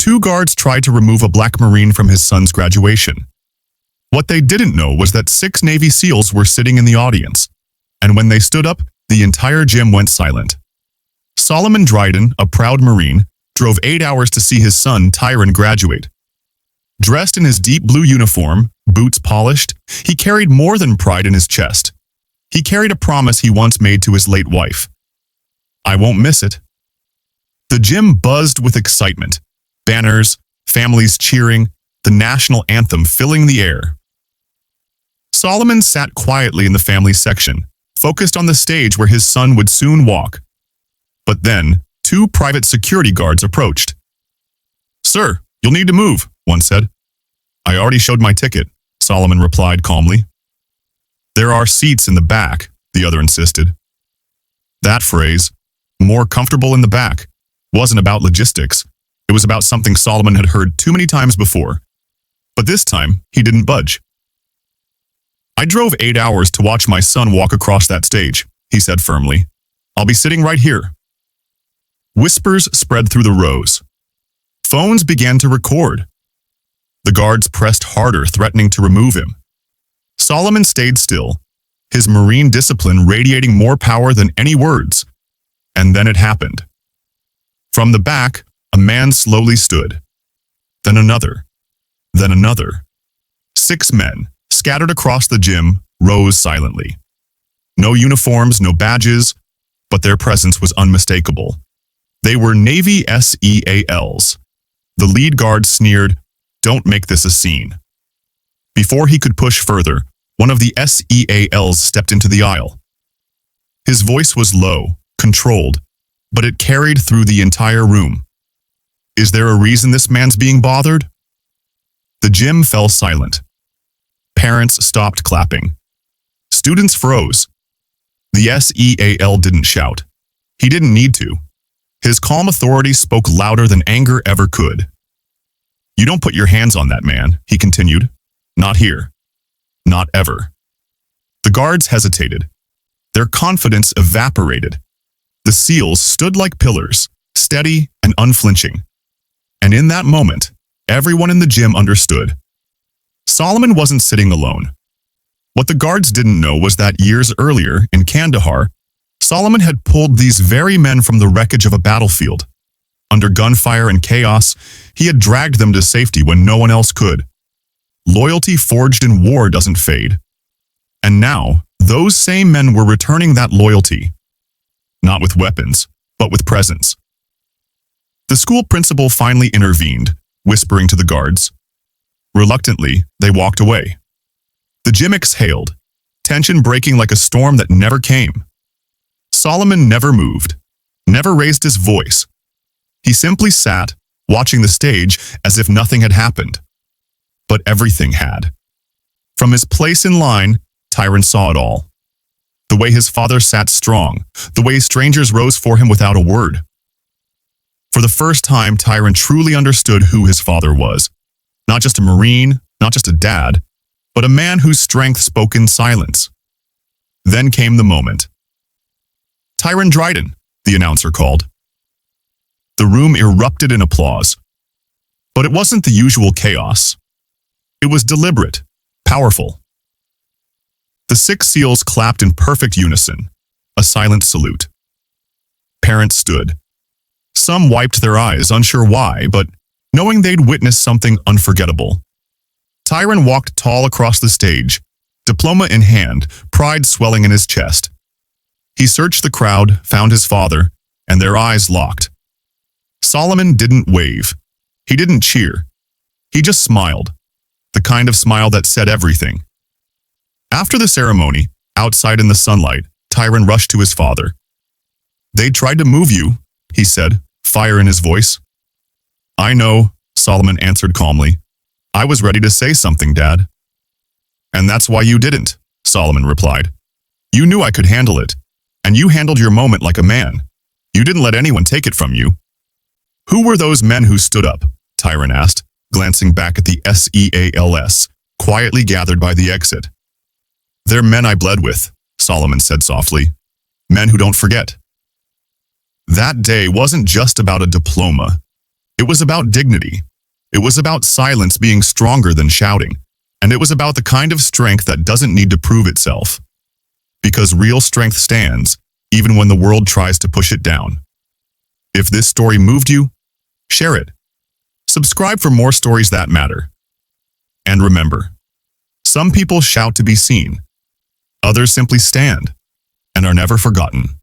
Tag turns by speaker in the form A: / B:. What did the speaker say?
A: Two guards tried to remove a black Marine from his son's graduation. What they didn't know was that 6 Navy SEALs were sitting in the audience, and when they stood up, the entire gym went silent. Solomon Dryden, a proud Marine, drove 8 hours to see his son Tyron graduate. Dressed in his deep blue uniform, boots polished, he carried more than pride in his chest. He carried a promise he once made to his late wife. "I won't miss it." The gym buzzed with excitement. Banners, families cheering, the national anthem filling the air. Solomon sat quietly in the family section, focused on the stage where his son would soon walk. But then, 2 private security guards approached. "Sir, you'll need to move," one said. "I already showed my ticket," Solomon replied calmly. "There are seats in the back," the other insisted. That phrase, "more comfortable in the back," wasn't about logistics. It was about something Solomon had heard too many times before. But this time, he didn't budge. "I drove 8 hours to watch my son walk across that stage," he said firmly. "I'll be sitting right here." Whispers spread through the rows. Phones began to record. The guards pressed harder, threatening to remove him. Solomon stayed still, his Marine discipline radiating more power than any words. And then it happened. From the back, a man slowly stood. Then another. Then another. 6 men, scattered across the gym, rose silently. No uniforms, no badges, but their presence was unmistakable. They were Navy SEALs. The lead guard sneered, "Don't make this a scene." Before he could push further, one of the SEALs stepped into the aisle. His voice was low, controlled, but it carried through the entire room. "Is there a reason this man's being bothered?" The gym fell silent. Parents stopped clapping. Students froze. The SEAL didn't shout. He didn't need to. His calm authority spoke louder than anger ever could. "You don't put your hands on that man," he continued. "Not here. Not ever." The guards hesitated. Their confidence evaporated. The SEALs stood like pillars, steady and unflinching. And in that moment, everyone in the gym understood. Solomon wasn't sitting alone. What the guards didn't know was that years earlier, in Kandahar, Solomon had pulled these very men from the wreckage of a battlefield. Under gunfire and chaos, he had dragged them to safety when no one else could. Loyalty forged in war doesn't fade. And now, those same men were returning that loyalty. Not with weapons, but with presence. The school principal finally intervened, whispering to the guards. Reluctantly, they walked away. The gym exhaled, tension breaking like a storm that never came. Solomon never moved, never raised his voice. He simply sat, watching the stage as if nothing had happened. But everything had. From his place in line, Tyron saw it all. The way his father sat strong, the way strangers rose for him without a word. For the first time, Tyron truly understood who his father was. Not just a Marine, not just a dad, but a man whose strength spoke in silence. Then came the moment. "Tyron Dryden," the announcer called. The room erupted in applause. But it wasn't the usual chaos. It was deliberate, powerful. The 6 SEALs clapped in perfect unison, a silent salute. Parents stood. Some wiped their eyes, unsure why, but knowing they'd witnessed something unforgettable. Tyron walked tall across the stage, diploma in hand, pride swelling in his chest. He searched the crowd, found his father, and their eyes locked. Solomon didn't wave. He didn't cheer. He just smiled, the kind of smile that said everything. After the ceremony, outside in the sunlight, Tyron rushed to his father. "They tried to move you," he said, fire in his voice. "I know," Solomon answered calmly. "I was ready to say something, Dad." "And that's why you didn't," Solomon replied. "You knew I could handle it, and you handled your moment like a man. You didn't let anyone take it from you." "Who were those men who stood up?" Tyron asked, glancing back at the SEALs, quietly gathered by the exit. "They're men I bled with," Solomon said softly. "Men who don't forget." That day wasn't just about a diploma. It was about dignity. It was about silence being stronger than shouting. And it was about the kind of strength that doesn't need to prove itself. Because real strength stands, even when the world tries to push it down. If this story moved you, share it. Subscribe for more stories that matter. And remember, some people shout to be seen. Others simply stand and are never forgotten.